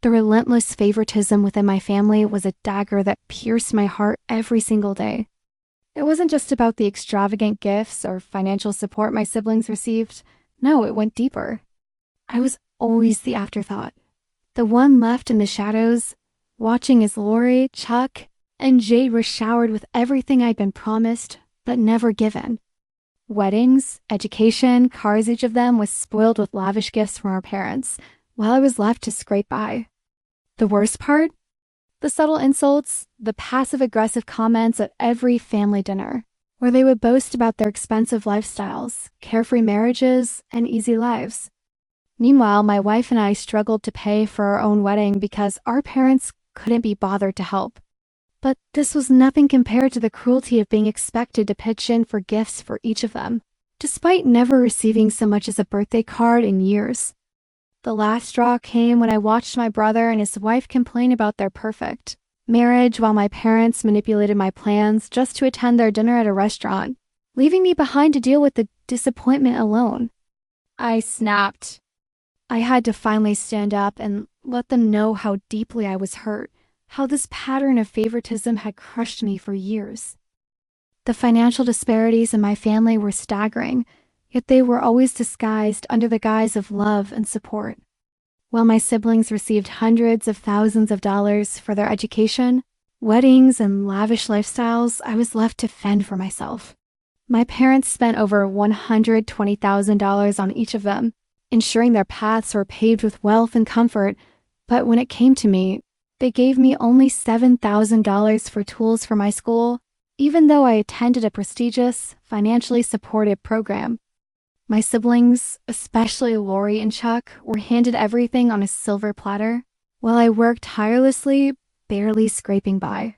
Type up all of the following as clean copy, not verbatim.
The relentless favoritism within my family was a dagger that pierced my heart every single day. It wasn't just about the extravagant gifts or financial support my siblings received. No, it went deeper. I was always the afterthought, the one left in the shadows, watching as Lori, Chuck, and Jade were showered with everything I'd been promised, but never given. Weddings, education, cars, each of them was spoiled with lavish gifts from our parents, while I was left to scrape by. The worst part? The subtle insults, the passive-aggressive comments at every family dinner, where they would boast about their expensive lifestyles, carefree marriages, and easy lives. Meanwhile, my wife and I struggled to pay for our own wedding because our parents couldn't be bothered to help. But this was nothing compared to the cruelty of being expected to pitch in for gifts for each of them, despite never receiving so much as a birthday card in years. The last straw came when I watched my brother and his wife complain about their perfect marriage while my parents manipulated my plans just to attend their dinner at a restaurant, leaving me behind to deal with the disappointment alone. I snapped. I had to finally stand up and let them know how deeply I was hurt, how this pattern of favoritism had crushed me for years. The financial disparities in my family were staggering, yet they were always disguised under the guise of love and support. While my siblings received hundreds of thousands of dollars for their education, weddings, and lavish lifestyles, I was left to fend for myself. My parents spent over $120,000 on each of them, ensuring their paths were paved with wealth and comfort, but when it came to me, they gave me only $7,000 for tools for my school, even though I attended a prestigious, financially supported program. My siblings, especially Lori and Chuck, were handed everything on a silver platter, while I worked tirelessly, barely scraping by.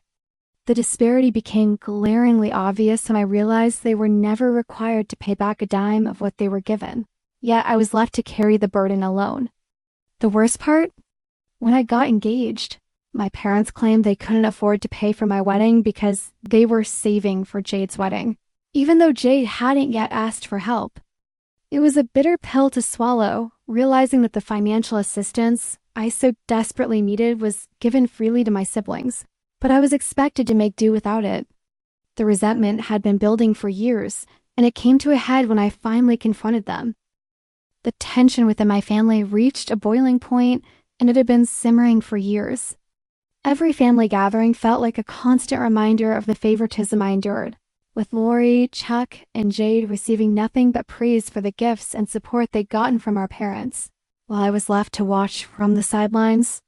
The disparity became glaringly obvious when I realized they were never required to pay back a dime of what they were given, yet I was left to carry the burden alone. The worst part? When I got engaged, my parents claimed they couldn't afford to pay for my wedding because they were saving for Jade's wedding, even though Jade hadn't yet asked for help. It was a bitter pill to swallow, realizing that the financial assistance I so desperately needed was given freely to my siblings, but I was expected to make do without it. The resentment had been building for years, and it came to a head when I finally confronted them. The tension within my family reached a boiling point, and it had been simmering for years. Every family gathering felt like a constant reminder of the favoritism I endured, with Lori, Chuck, and Jade receiving nothing but praise for the gifts and support they'd gotten from our parents, while I was left to watch from the sidelines.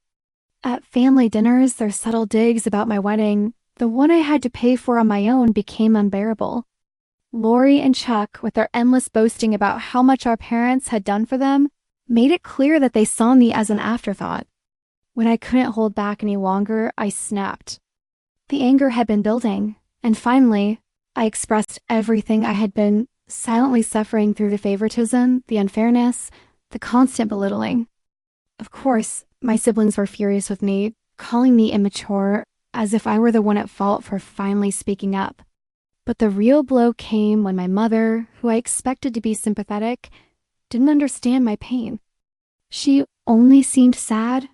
At family dinners, their subtle digs about my wedding, the one I had to pay for on my own, became unbearable. Lori and Chuck, with their endless boasting about how much our parents had done for them, made it clear that they saw me as an afterthought. When I couldn't hold back any longer, I snapped. The anger had been building, and finally, I expressed everything I had been silently suffering through: the favoritism, the unfairness, the constant belittling. Of course, my siblings were furious with me, calling me immature, as if I were the one at fault for finally speaking up. But the real blow came when my mother, who I expected to be sympathetic, didn't understand my pain. She only seemed sad,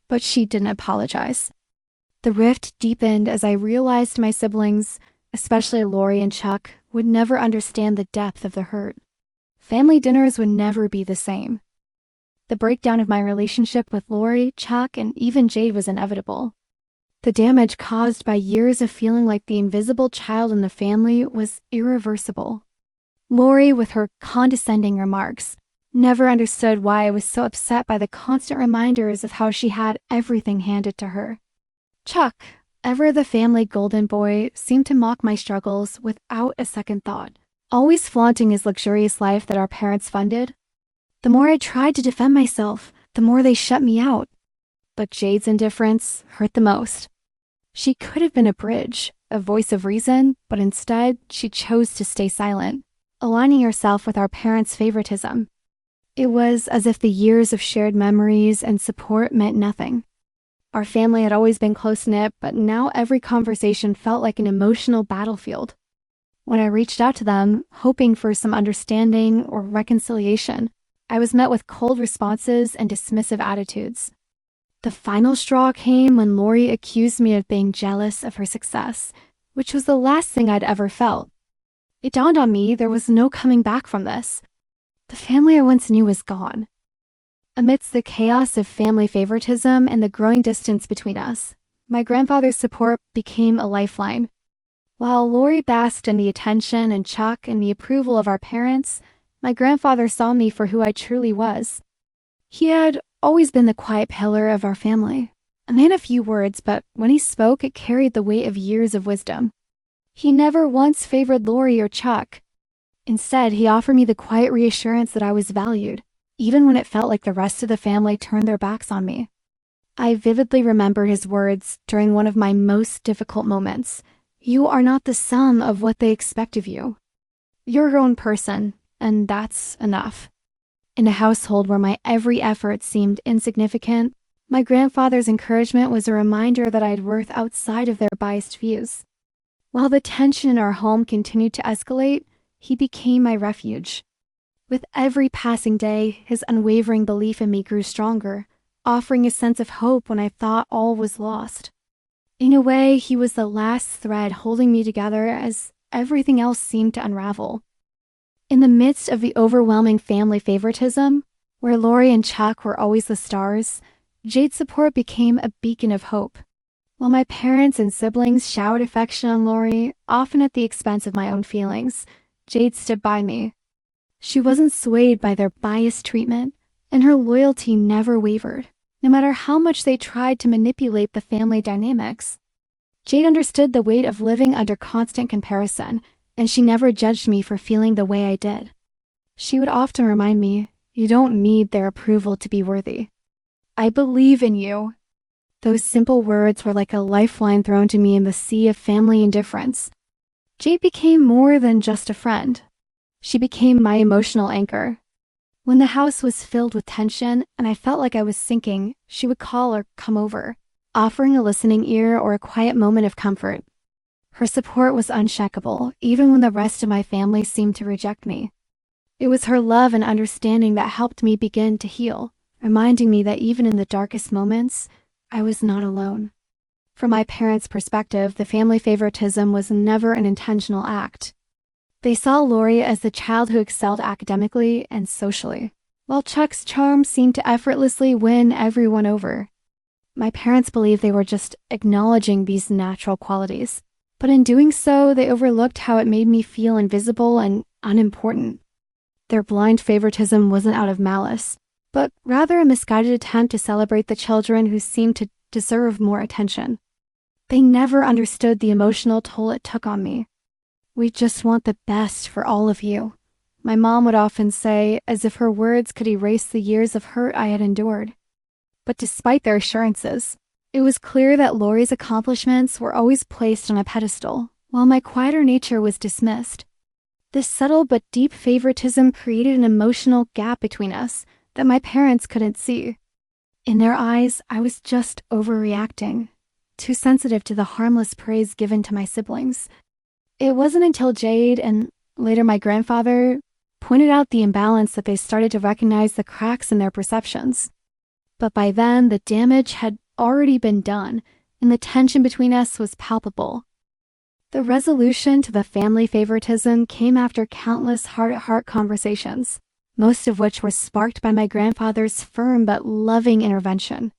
but she didn't apologize. The rift deepened as I realized my siblings, especially Lori and Chuck, would never understand the depth of the hurt. Family dinners would never be the same. The breakdown of my relationship with Lori, Chuck, and even Jade was inevitable. The damage caused by years of feeling like the invisible child in the family was irreversible. Lori, with her condescending remarks, never understood why I was so upset by the constant reminders of how she had everything handed to her. Chuck, ever the family golden boy, seemed to mock my struggles without a second thought, always flaunting his luxurious life that our parents funded. The more I tried to defend myself, the more they shut me out. But Jade's indifference hurt the most. She could have been a bridge, a voice of reason, but instead she chose to stay silent, aligning herself with our parents' favoritism. It was as if the years of shared memories and support meant nothing. Our family had always been close-knit, but now every conversation felt like an emotional battlefield. When I reached out to them, hoping for some understanding or reconciliation, I was met with cold responses and dismissive attitudes. The final straw came when Lori accused me of being jealous of her success, which was the last thing I'd ever felt. It dawned on me there was no coming back from this. The family I once knew was gone. Amidst the chaos of family favoritism and the growing distance between us, my grandfather's support became a lifeline. While Lori basked in the attention and Chuck in the approval of our parents, my grandfather saw me for who I truly was. He had always been the quiet pillar of our family. A man of few words, but when he spoke, it carried the weight of years of wisdom. He never once favored Lori or Chuck. Instead, he offered me the quiet reassurance that I was valued, even when it felt like the rest of the family turned their backs on me. I vividly remember his words during one of my most difficult moments. You are not the sum of what they expect of you. You're your own person, and that's enough. In a household where my every effort seemed insignificant, my grandfather's encouragement was a reminder that I had worth outside of their biased views. While the tension in our home continued to escalate, he became my refuge. With every passing day, his unwavering belief in me grew stronger, offering a sense of hope when I thought all was lost. In a way, he was the last thread holding me together as everything else seemed to unravel. In the midst of the overwhelming family favoritism, where Lori and Chuck were always the stars, Jade's support became a beacon of hope. While my parents and siblings showered affection on Lori, often at the expense of my own feelings, Jade stood by me. She wasn't swayed by their biased treatment, and her loyalty never wavered, no matter how much they tried to manipulate the family dynamics. Jade understood the weight of living under constant comparison, and she never judged me for feeling the way I did. She would often remind me, you don't need their approval to be worthy. I believe in you. Those simple words were like a lifeline thrown to me in the sea of family indifference. Jade became more than just a friend. She became my emotional anchor. When the house was filled with tension and I felt like I was sinking, she would call or come over, offering a listening ear or a quiet moment of comfort. Her support was unshakable, even when the rest of my family seemed to reject me. It was her love and understanding that helped me begin to heal, reminding me that even in the darkest moments, I was not alone. From my parents' perspective, the family favoritism was never an intentional act. They saw Lori as the child who excelled academically and socially, while Chuck's charm seemed to effortlessly win everyone over. My parents believed they were just acknowledging these natural qualities, but in doing so, they overlooked how it made me feel invisible and unimportant. Their blind favoritism wasn't out of malice, but rather a misguided attempt to celebrate the children who seemed to deserve more attention. They never understood the emotional toll it took on me. We just want the best for all of you, my mom would often say, as if her words could erase the years of hurt I had endured. But despite their assurances, it was clear that Lori's accomplishments were always placed on a pedestal, while my quieter nature was dismissed. This subtle but deep favoritism created an emotional gap between us that my parents couldn't see. In their eyes, I was just overreacting, too sensitive to the harmless praise given to my siblings. It wasn't until Jade and later my grandfather pointed out the imbalance that they started to recognize the cracks in their perceptions. But by then, the damage had already been done, and the tension between us was palpable. The resolution to the family favoritism came after countless heart-to-heart conversations, most of which were sparked by my grandfather's firm but loving intervention.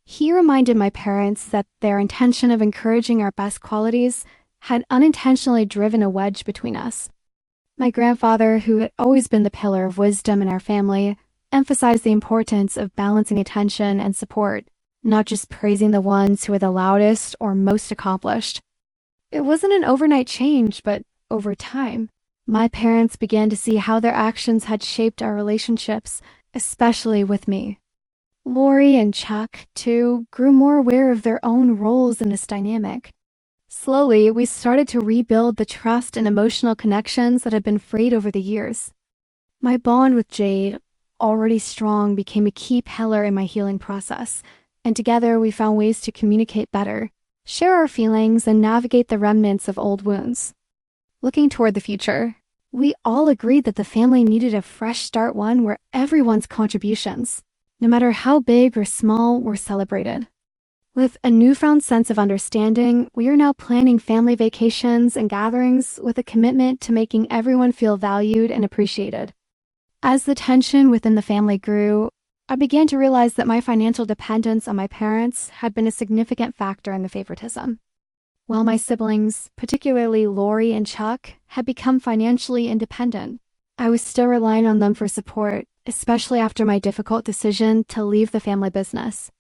He reminded my parents that their intention of encouraging our best qualities had unintentionally driven a wedge between us. My grandfather, who had always been the pillar of wisdom in our family, emphasized the importance of balancing attention and support, not just praising the ones who were the loudest or most accomplished. It wasn't an overnight change, but over time, my parents began to see how their actions had shaped our relationships, especially with me. Lori and Chuck, too, grew more aware of their own roles in this dynamic. Slowly, we started to rebuild the trust and emotional connections that had been frayed over the years. My bond with Jade, already strong, became a key pillar in my healing process, and together we found ways to communicate better, share our feelings, and navigate the remnants of old wounds. Looking toward the future, we all agreed that the family needed a fresh start, one where everyone's contributions, No matter how big or small, were celebrated. With a newfound sense of understanding, we are now planning family vacations and gatherings with a commitment to making everyone feel valued and appreciated. As the tension within the family grew, I began to realize that my financial dependence on my parents had been a significant factor in the favoritism. While my siblings, particularly Lori and Chuck, had become financially independent, I was still relying on them for support, especially after my difficult decision to leave the family business.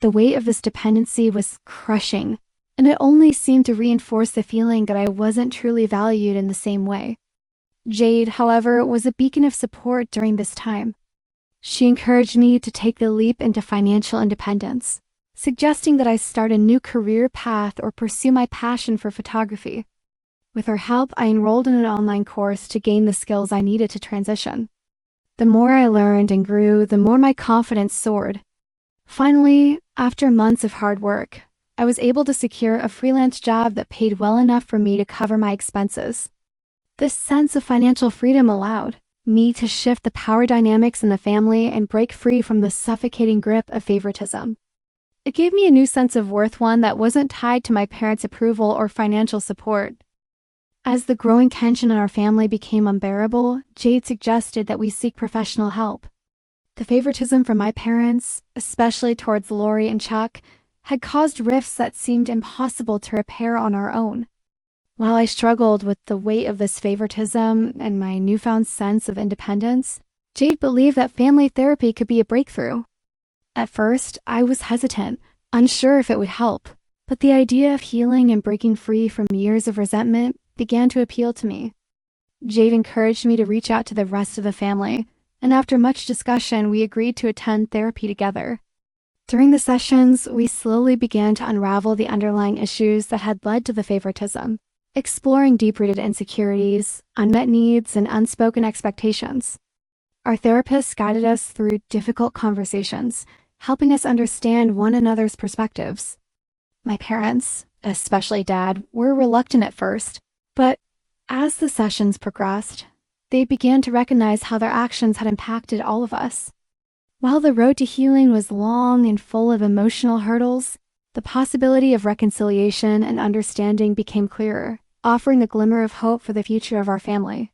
The weight of this dependency was crushing, and it only seemed to reinforce the feeling that I wasn't truly valued in the same way. Jade, however, was a beacon of support during this time. She encouraged me to take the leap into financial independence, suggesting that I start a new career path or pursue my passion for photography. With her help, I enrolled in an online course to gain the skills I needed to transition. The more I learned and grew, the more my confidence soared. Finally, after months of hard work, I was able to secure a freelance job that paid well enough for me to cover my expenses. This sense of financial freedom allowed me to shift the power dynamics in the family and break free from the suffocating grip of favoritism. It gave me a new sense of worth, one that wasn't tied to my parents' approval or financial support. As the growing tension in our family became unbearable, Jade suggested that we seek professional help. The favoritism from my parents, especially towards Lori and Chuck, had caused rifts that seemed impossible to repair on our own. While I struggled with the weight of this favoritism and my newfound sense of independence, Jade believed that family therapy could be a breakthrough. At first, I was hesitant, unsure if it would help, but the idea of healing and breaking free from years of resentment began to appeal to me. Jade encouraged me to reach out to the rest of the family, and after much discussion, we agreed to attend therapy together. During the sessions, we slowly began to unravel the underlying issues that had led to the favoritism, exploring deep-rooted insecurities, unmet needs, and unspoken expectations. Our therapists guided us through difficult conversations, helping us understand one another's perspectives. My parents, especially Dad, were reluctant at first, but as the sessions progressed, they began to recognize how their actions had impacted all of us. While the road to healing was long and full of emotional hurdles, the possibility of reconciliation and understanding became clearer, offering a glimmer of hope for the future of our family.